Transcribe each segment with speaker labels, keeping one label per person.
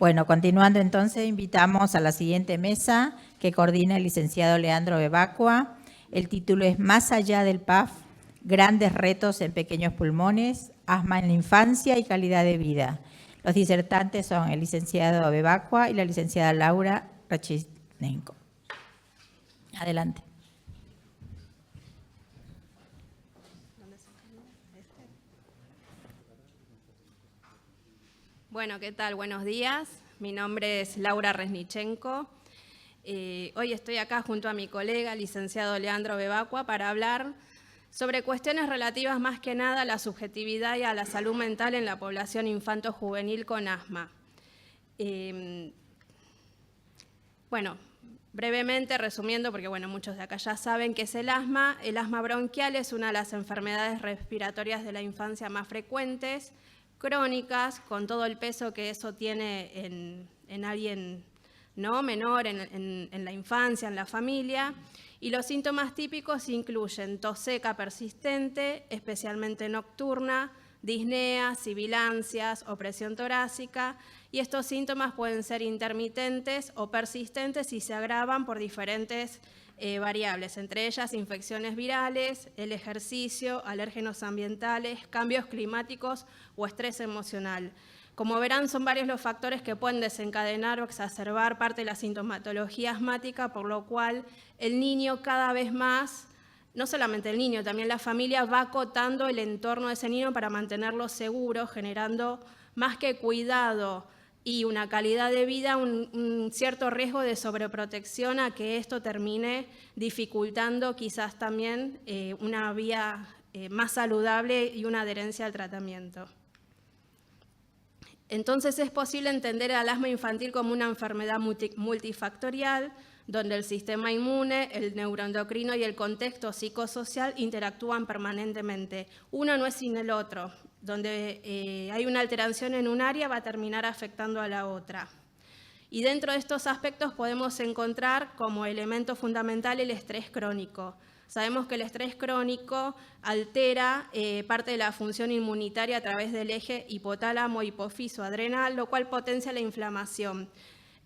Speaker 1: Bueno, continuando entonces, invitamos a la siguiente mesa que coordina el licenciado Leandro Bebacua. El título es Más allá del PAF, grandes retos en pequeños pulmones, asma en la infancia y calidad de vida. Los disertantes son el licenciado Bebacua y la licenciada Laura Rachisnenko. Adelante.
Speaker 2: Bueno, ¿qué tal? Buenos días. Mi nombre es Laura Resnichenko. Hoy estoy acá junto a mi colega, licenciado Leandro Bebacua, para hablar sobre cuestiones relativas más que nada a la subjetividad y a la salud mental en la población infanto-juvenil con asma. Bueno, brevemente resumiendo, porque bueno, muchos de acá ya saben qué es el asma. El asma bronquial es una de las enfermedades respiratorias de la infancia más frecuentes, crónicas, con todo el peso que eso tiene en alguien ¿no? menor, en la infancia, en la familia. Y los síntomas típicos incluyen tos seca persistente, especialmente nocturna, disnea, sibilancias, opresión torácica, y estos síntomas pueden ser intermitentes o persistentes y se agravan por diferentes variables, entre ellas infecciones virales, el ejercicio, alérgenos ambientales, cambios climáticos o estrés emocional. Como verán, son varios los factores que pueden desencadenar o exacerbar parte de la sintomatología asmática, por lo cual el niño cada vez más, no solamente el niño, también la familia va acotando el entorno de ese niño para mantenerlo seguro, generando más que cuidado y una calidad de vida, un cierto riesgo de sobreprotección a que esto termine dificultando quizás también una vía más saludable y una adherencia al tratamiento. Entonces es posible entender al asma infantil como una enfermedad multifactorial, donde el sistema inmune, el neuroendocrino y el contexto psicosocial interactúan permanentemente. Uno no es sin el otro. Donde hay una alteración en un área va a terminar afectando a la otra. Y dentro de estos aspectos podemos encontrar como elemento fundamental el estrés crónico. Sabemos que el estrés crónico altera parte de la función inmunitaria a través del eje hipotálamo-hipófiso-adrenal, lo cual potencia la inflamación.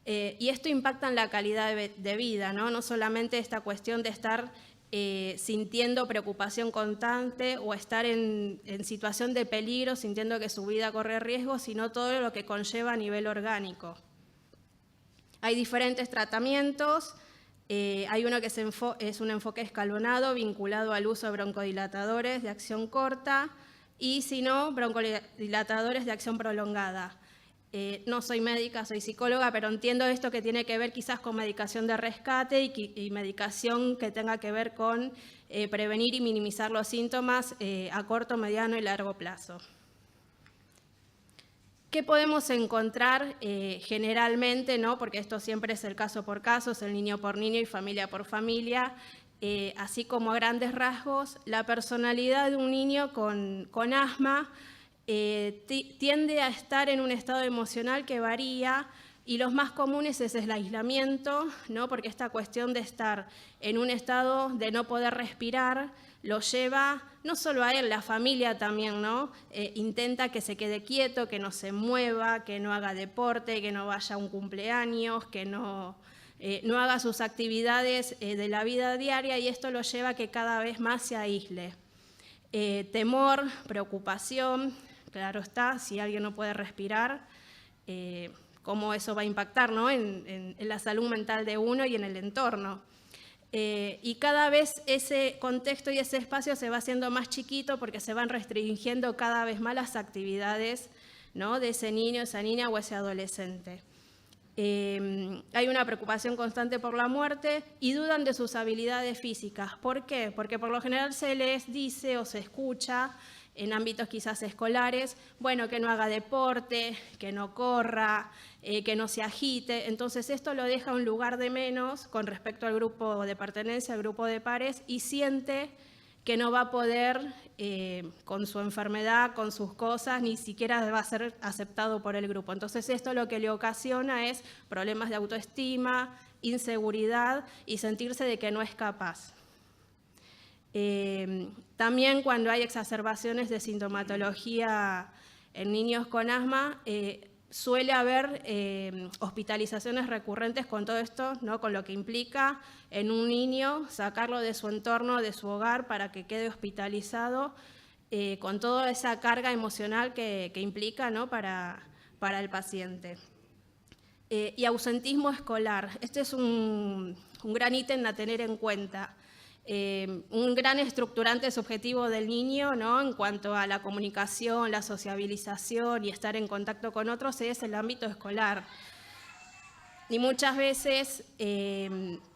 Speaker 2: Y esto impacta en la calidad de vida, ¿no? No solamente esta cuestión de estar sintiendo preocupación constante o estar en situación de peligro, sintiendo que su vida corre riesgo, sino todo lo que conlleva a nivel orgánico. Hay diferentes tratamientos. Hay uno que es un enfoque escalonado vinculado al uso de broncodilatadores de acción corta y, si no, broncodilatadores de acción prolongada. No soy médica, soy psicóloga, pero entiendo esto que tiene que ver quizás con medicación de rescate y medicación que tenga que ver con prevenir y minimizar los síntomas a corto, mediano y largo plazo. ¿Qué podemos encontrar generalmente, ¿no? Porque esto siempre es el caso por caso, es el niño por niño y familia por familia, así como a grandes rasgos, la personalidad de un niño con asma tiende a estar en un estado emocional que varía, y los más comunes es el aislamiento, ¿no? Porque esta cuestión de estar en un estado de no poder respirar lo lleva no solo a él, la familia también, ¿no? Intenta que se quede quieto, que no se mueva, que no haga deporte, que no vaya a un cumpleaños, que no haga sus actividades de la vida diaria, y esto lo lleva a que cada vez más se aísle. Temor, preocupación, claro está, si alguien no puede respirar, cómo eso va a impactar, ¿no? en la salud mental de uno y en el entorno. Y cada vez ese contexto y ese espacio se va haciendo más chiquito porque se van restringiendo cada vez más las actividades, ¿no? de ese niño, esa niña o ese adolescente. Hay una preocupación constante por la muerte y dudan de sus habilidades físicas. ¿Por qué? Porque por lo general se les dice o se escucha en ámbitos quizás escolares, bueno, que no haga deporte, que no corra, que no se agite. Entonces esto lo deja un lugar de menos con respecto al grupo de pertenencia, al grupo de pares, y siente que no va a poder, con su enfermedad, con sus cosas, ni siquiera va a ser aceptado por el grupo. Entonces esto lo que le ocasiona es problemas de autoestima, inseguridad y sentirse de que no es capaz. También cuando hay exacerbaciones de sintomatología en niños con asma, suele haber hospitalizaciones recurrentes con todo esto, ¿no? Con lo que implica en un niño sacarlo de su entorno, de su hogar, para que quede hospitalizado, con toda esa carga emocional que implica, ¿no? para el paciente. Y ausentismo escolar. Este es un gran ítem a tener en cuenta. Un gran estructurante subjetivo del niño, ¿no? En cuanto a la comunicación, la sociabilización y estar en contacto con otros es el ámbito escolar. Y muchas veces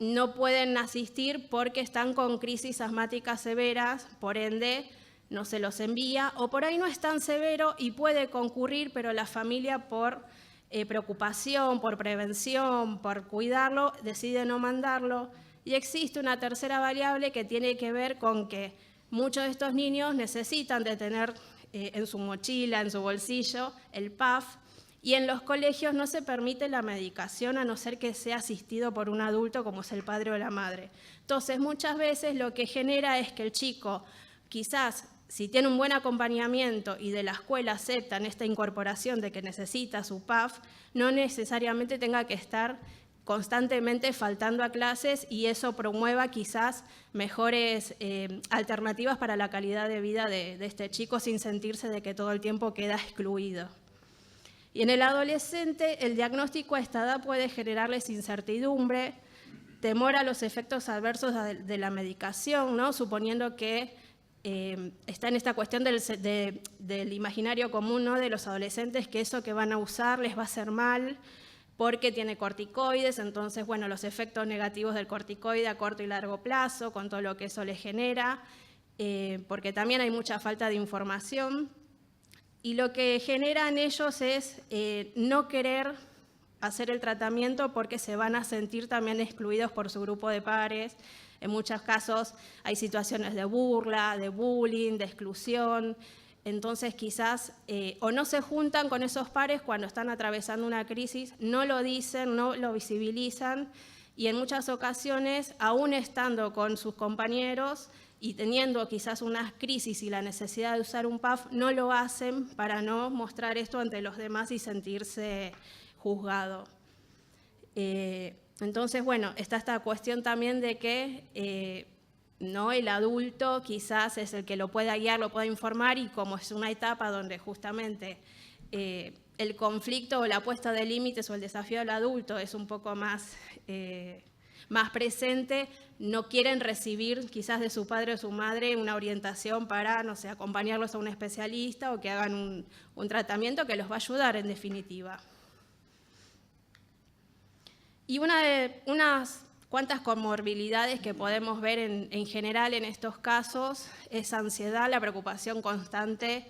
Speaker 2: no pueden asistir porque están con crisis asmáticas severas, por ende no se los envía, o por ahí no es tan severo y puede concurrir, pero la familia por preocupación, por prevención, por cuidarlo, decide no mandarlo. Y existe una tercera variable que tiene que ver con que muchos de estos niños necesitan de tener en su mochila, en su bolsillo, el PAF, y en los colegios no se permite la medicación a no ser que sea asistido por un adulto como es el padre o la madre. Entonces, muchas veces lo que genera es que el chico, quizás si tiene un buen acompañamiento y de la escuela aceptan esta incorporación de que necesita su PAF, no necesariamente tenga que estar constantemente faltando a clases y eso promueva quizás mejores alternativas para la calidad de vida de este chico sin sentirse de que todo el tiempo queda excluido. Y en el adolescente, el diagnóstico a esta edad puede generarles incertidumbre, temor a los efectos adversos de la medicación, ¿no? Suponiendo que está en esta cuestión del imaginario común, ¿no? De los adolescentes, que eso que van a usar les va a hacer mal porque tiene corticoides, entonces, bueno, los efectos negativos del corticoide a corto y largo plazo, con todo lo que eso les genera, porque también hay mucha falta de información. Y lo que generan ellos es no querer hacer el tratamiento porque se van a sentir también excluidos por su grupo de pares. En muchos casos hay situaciones de burla, de bullying, de exclusión. Entonces quizás o no se juntan con esos pares cuando están atravesando una crisis, no lo dicen, no lo visibilizan y en muchas ocasiones, aún estando con sus compañeros y teniendo quizás una crisis y la necesidad de usar un PAF, no lo hacen para no mostrar esto ante los demás y sentirse juzgado. Entonces, bueno, está esta cuestión también de que no, el adulto quizás es el que lo pueda guiar, lo pueda informar y como es una etapa donde justamente el conflicto o la puesta de límites o el desafío del adulto es un poco más presente, no quieren recibir quizás de su padre o su madre una orientación para, no sé, acompañarlos a un especialista o que hagan un tratamiento que los va a ayudar en definitiva. Y unas cuantas comorbilidades que podemos ver en general en estos casos es ansiedad, la preocupación constante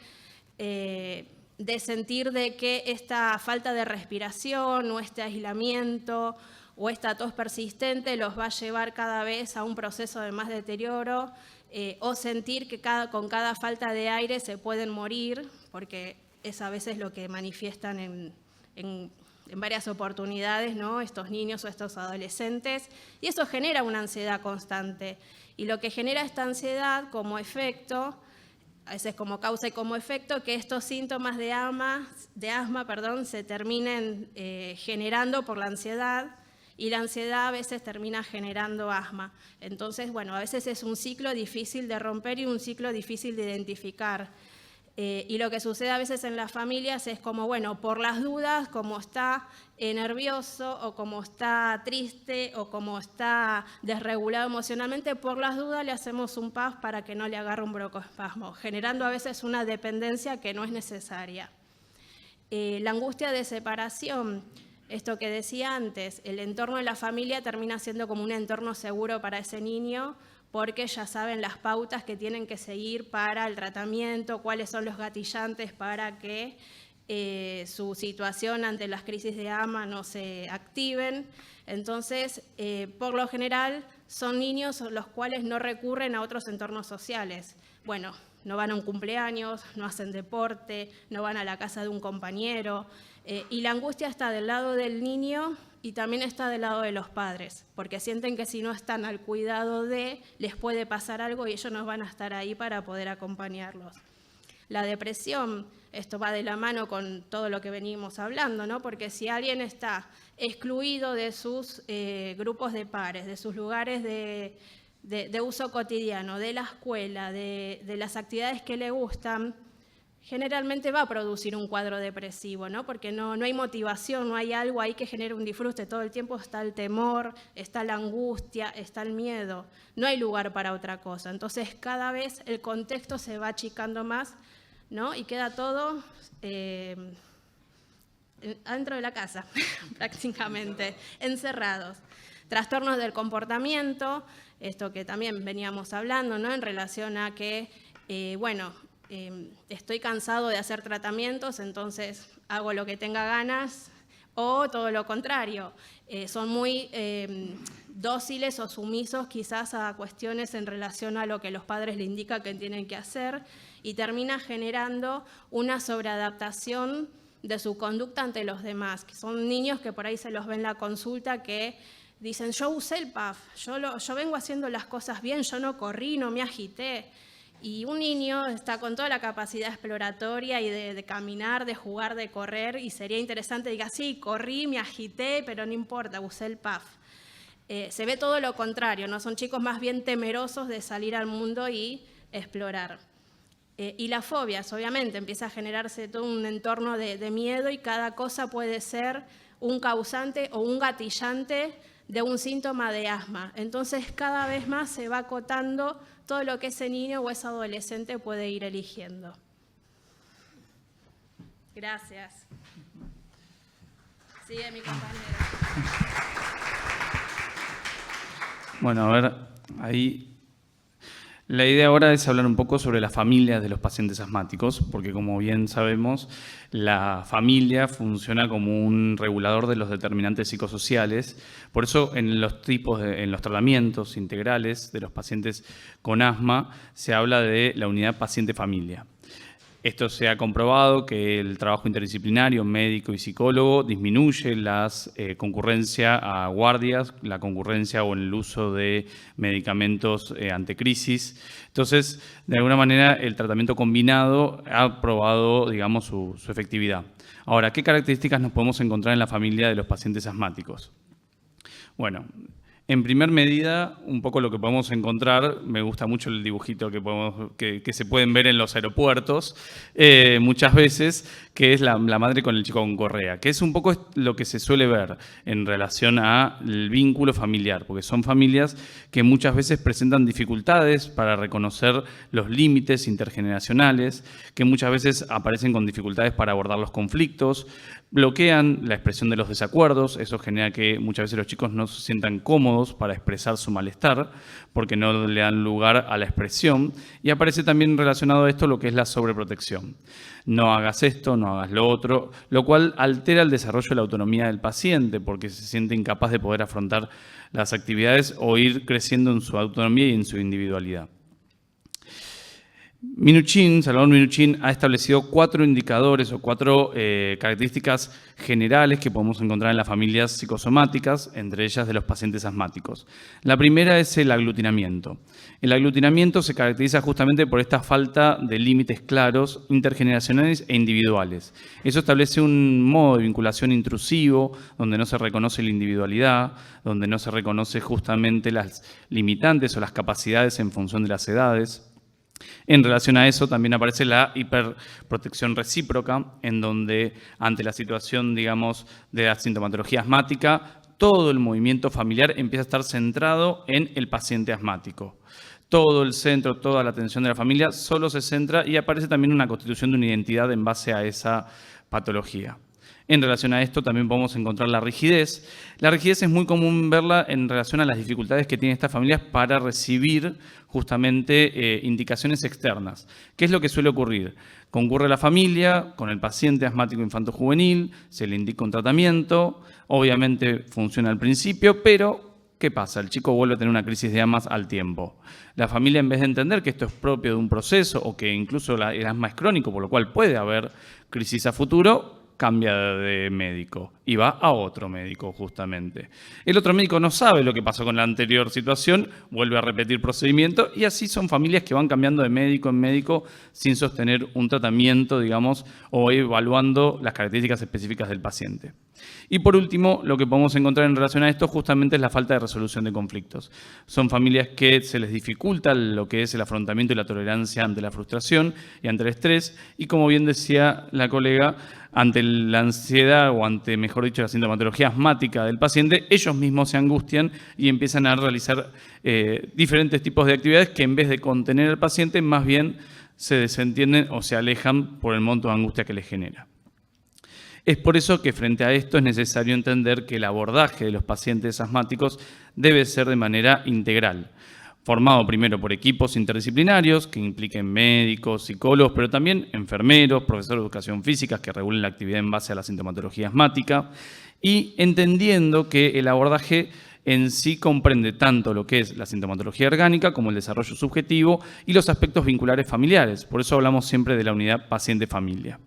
Speaker 2: de sentir de que esta falta de respiración o este aislamiento o esta tos persistente los va a llevar cada vez a un proceso de más deterioro o sentir que con cada falta de aire se pueden morir, porque es a veces lo que manifiestan en varias oportunidades, ¿no? Estos niños o estos adolescentes, y eso genera una ansiedad constante. Y lo que genera esta ansiedad como efecto, a veces como causa y como efecto, que estos síntomas de asma, se terminen generando por la ansiedad, y la ansiedad a veces termina generando asma. Entonces, bueno, a veces es un ciclo difícil de romper y un ciclo difícil de identificar. Y lo que sucede a veces en las familias es como, bueno, por las dudas, como está nervioso o como está triste o como está desregulado emocionalmente, por las dudas le hacemos un PAF para que no le agarre un broncoespasmo, generando a veces una dependencia que no es necesaria. La angustia de separación, esto que decía antes, el entorno de la familia termina siendo como un entorno seguro para ese niño, porque ya saben las pautas que tienen que seguir para el tratamiento, cuáles son los gatillantes para que su situación ante las crisis de asma no se activen. Entonces, por lo general, son niños los cuales no recurren a otros entornos sociales. Bueno, no van a un cumpleaños, no hacen deporte, no van a la casa de un compañero. Y la angustia está del lado del niño y también está del lado de los padres, porque sienten que si no están al cuidado les puede pasar algo y ellos no van a estar ahí para poder acompañarlos. La depresión, esto va de la mano con todo lo que venimos hablando, ¿no? Porque si alguien está excluido de sus grupos de pares, de sus lugares de uso cotidiano, de la escuela, de las actividades que le gustan, generalmente va a producir un cuadro depresivo, ¿no? Porque no hay motivación, no hay algo ahí que genere un disfrute. Todo el tiempo está el temor, está la angustia, está el miedo. No hay lugar para otra cosa. Entonces, cada vez el contexto se va achicando más, ¿no? Y queda todo adentro de la casa, prácticamente, encerrados. Trastornos del comportamiento, esto que también veníamos hablando, ¿no? En relación a que, estoy cansado de hacer tratamientos, entonces hago lo que tenga ganas, o todo lo contrario, son muy dóciles o sumisos quizás a cuestiones en relación a lo que los padres le indican que tienen que hacer, y termina generando una sobreadaptación de su conducta ante los demás, que son niños que por ahí se los ve en la consulta que dicen, yo usé el PAF, yo vengo haciendo las cosas bien, yo no corrí, no me agité. Y un niño está con toda la capacidad exploratoria y de caminar, de jugar, de correr, y sería interesante que diga, sí, corrí, me agité, pero no importa, usé el PAF. Se ve todo lo contrario, ¿no? Son chicos más bien temerosos de salir al mundo y explorar. Y las fobias, obviamente, empieza a generarse todo un entorno de miedo, y cada cosa puede ser un causante o un gatillante de un síntoma de asma. Entonces, cada vez más se va acotando todo lo que ese niño o ese adolescente puede ir eligiendo. Gracias. Sigue mi compañera.
Speaker 3: Bueno, a ver, ahí la idea ahora es hablar un poco sobre las familias de los pacientes asmáticos, porque como bien sabemos, la familia funciona como un regulador de los determinantes psicosociales. Por eso en los tratamientos integrales de los pacientes con asma se habla de la unidad paciente-familia. Esto se ha comprobado que el trabajo interdisciplinario, médico y psicólogo, disminuye la concurrencia a guardias, la concurrencia o el uso de medicamentos ante crisis. Entonces, de alguna manera, el tratamiento combinado ha probado, digamos, su efectividad. Ahora, ¿qué características nos podemos encontrar en la familia de los pacientes asmáticos? Bueno, en primer medida, un poco lo que podemos encontrar, me gusta mucho el dibujito que se pueden ver en los aeropuertos muchas veces, que es la madre con el chico con correa, que es un poco lo que se suele ver en relación al vínculo familiar, porque son familias que muchas veces presentan dificultades para reconocer los límites intergeneracionales, que muchas veces aparecen con dificultades para abordar los conflictos, bloquean la expresión de los desacuerdos. Eso genera que muchas veces los chicos no se sientan cómodos para expresar su malestar porque no le dan lugar a la expresión, y aparece también relacionado a esto lo que es la sobreprotección. No hagas esto, no hagas lo otro, lo cual altera el desarrollo de la autonomía del paciente porque se siente incapaz de poder afrontar las actividades o ir creciendo en su autonomía y en su individualidad. Salvador Minuchin ha establecido 4 indicadores o 4 características generales que podemos encontrar en las familias psicosomáticas, entre ellas de los pacientes asmáticos. La primera es el aglutinamiento. El aglutinamiento se caracteriza justamente por esta falta de límites claros, intergeneracionales e individuales. Eso establece un modo de vinculación intrusivo, donde no se reconoce la individualidad, donde no se reconoce justamente las limitantes o las capacidades en función de las edades. En relación a eso también aparece la hiperprotección recíproca, en donde ante la situación, digamos, de la sintomatología asmática, todo el movimiento familiar empieza a estar centrado en el paciente asmático. Todo el centro, toda la atención de la familia solo se centra, y aparece también una constitución de una identidad en base a esa patología. En relación a esto también podemos encontrar la rigidez. La rigidez es muy común verla en relación a las dificultades que tienen estas familias para recibir justamente indicaciones externas. ¿Qué es lo que suele ocurrir? Concurre la familia con el paciente asmático infanto-juvenil, se le indica un tratamiento, obviamente funciona al principio, pero ¿qué pasa? El chico vuelve a tener una crisis de asma al tiempo. La familia, en vez de entender que esto es propio de un proceso o que incluso el asma es crónico, por lo cual puede haber crisis a futuro, cambia de médico y va a otro médico justamente. El otro médico no sabe lo que pasó con la anterior situación, vuelve a repetir procedimiento y así son familias que van cambiando de médico en médico sin sostener un tratamiento, digamos, o evaluando las características específicas del paciente. Y por último, lo que podemos encontrar en relación a esto justamente es la falta de resolución de conflictos. Son familias que se les dificulta lo que es el afrontamiento y la tolerancia ante la frustración y ante el estrés y, como bien decía la colega, ante la ansiedad o ante, mejor dicho, la sintomatología asmática del paciente, ellos mismos se angustian y empiezan a realizar diferentes tipos de actividades que en vez de contener al paciente, más bien se desentienden o se alejan por el monto de angustia que les genera. Es por eso que frente a esto es necesario entender que el abordaje de los pacientes asmáticos debe ser de manera integral, formado primero por equipos interdisciplinarios que impliquen médicos, psicólogos, pero también enfermeros, profesores de educación física que regulen la actividad en base a la sintomatología asmática y entendiendo que el abordaje en sí comprende tanto lo que es la sintomatología orgánica como el desarrollo subjetivo y los aspectos vinculares familiares. Por eso hablamos siempre de la unidad paciente-familia.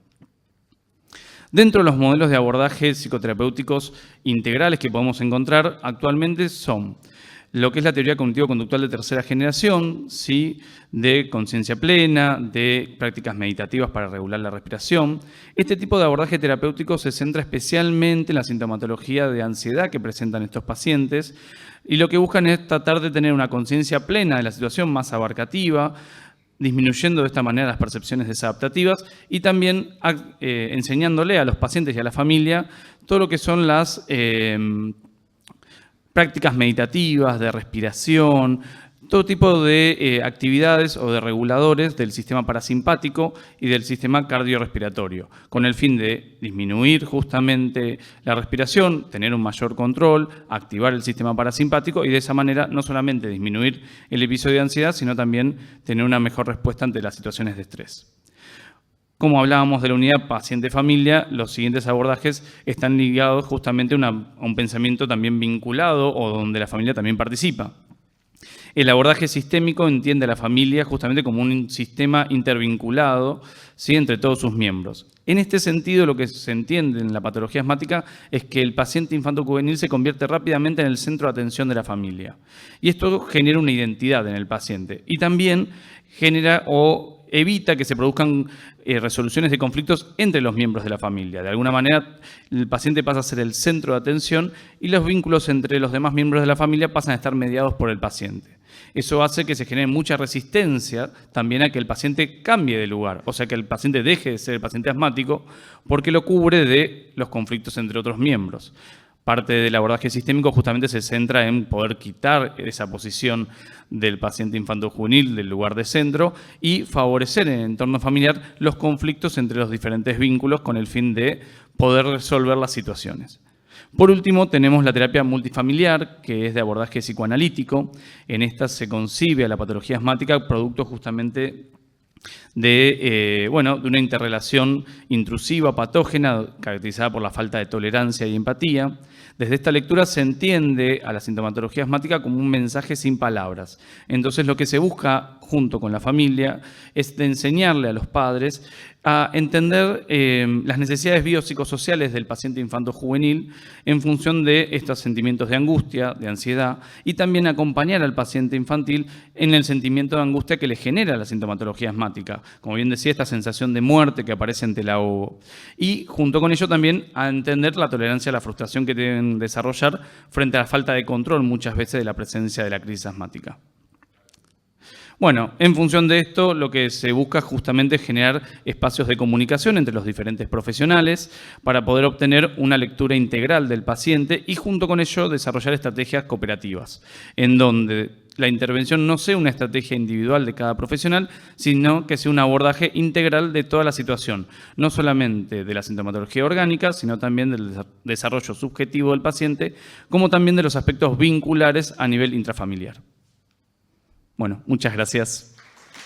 Speaker 3: Dentro de los modelos de abordaje psicoterapéuticos integrales que podemos encontrar actualmente son lo que es la teoría cognitivo-conductual de tercera generación, ¿sí?, de conciencia plena, de prácticas meditativas para regular la respiración. Este tipo de abordaje terapéutico se centra especialmente en la sintomatología de ansiedad que presentan estos pacientes y lo que buscan es tratar de tener una conciencia plena de la situación más abarcativa, disminuyendo de esta manera las percepciones desadaptativas y también enseñándole a los pacientes y a la familia todo lo que son las prácticas meditativas, de respiración, todo tipo de actividades o de reguladores del sistema parasimpático y del sistema cardiorrespiratorio, con el fin de disminuir justamente la respiración, tener un mayor control, activar el sistema parasimpático y de esa manera no solamente disminuir el episodio de ansiedad, sino también tener una mejor respuesta ante las situaciones de estrés. Como hablábamos de la unidad paciente-familia, los siguientes abordajes están ligados justamente a un pensamiento también vinculado o donde la familia también participa. El abordaje sistémico entiende a la familia justamente como un sistema intervinculado, ¿sí?, entre todos sus miembros. En este sentido, lo que se entiende en la patología asmática es que el paciente infanto-juvenil se convierte rápidamente en el centro de atención de la familia. Y esto genera una identidad en el paciente. Y también genera o evita que se produzcan resoluciones de conflictos entre los miembros de la familia. De alguna manera, el paciente pasa a ser el centro de atención y los vínculos entre los demás miembros de la familia pasan a estar mediados por el paciente. Eso hace que se genere mucha resistencia también a que el paciente cambie de lugar, o sea, que el paciente deje de ser el paciente asmático porque lo cubre de los conflictos entre otros miembros. Parte del abordaje sistémico justamente se centra en poder quitar esa posición del paciente infanto-juvenil del lugar de centro y favorecer en el entorno familiar los conflictos entre los diferentes vínculos con el fin de poder resolver las situaciones. Por último, tenemos la terapia multifamiliar, que es de abordaje psicoanalítico. En esta se concibe a la patología asmática producto justamente de una interrelación intrusiva, patógena, caracterizada por la falta de tolerancia y empatía. Desde esta lectura se entiende a la sintomatología asmática como un mensaje sin palabras. Entonces, lo que se busca junto con la familia es de enseñarle a los padres a entender las necesidades biopsicosociales del paciente infanto-juvenil en función de estos sentimientos de angustia, de ansiedad, y también acompañar al paciente infantil en el sentimiento de angustia que le genera la sintomatología asmática. Como bien decía, esta sensación de muerte que aparece ante el ahogo. Y junto con ello también a entender la tolerancia a la frustración que deben desarrollar frente a la falta de control muchas veces de la presencia de la crisis asmática. Bueno, en función de esto, lo que se busca justamente es generar espacios de comunicación entre los diferentes profesionales para poder obtener una lectura integral del paciente y junto con ello desarrollar estrategias cooperativas, en donde la intervención no sea una estrategia individual de cada profesional, sino que sea un abordaje integral de toda la situación, no solamente de la sintomatología orgánica, sino también del desarrollo subjetivo del paciente, como también de los aspectos vinculares a nivel intrafamiliar. Bueno, muchas gracias.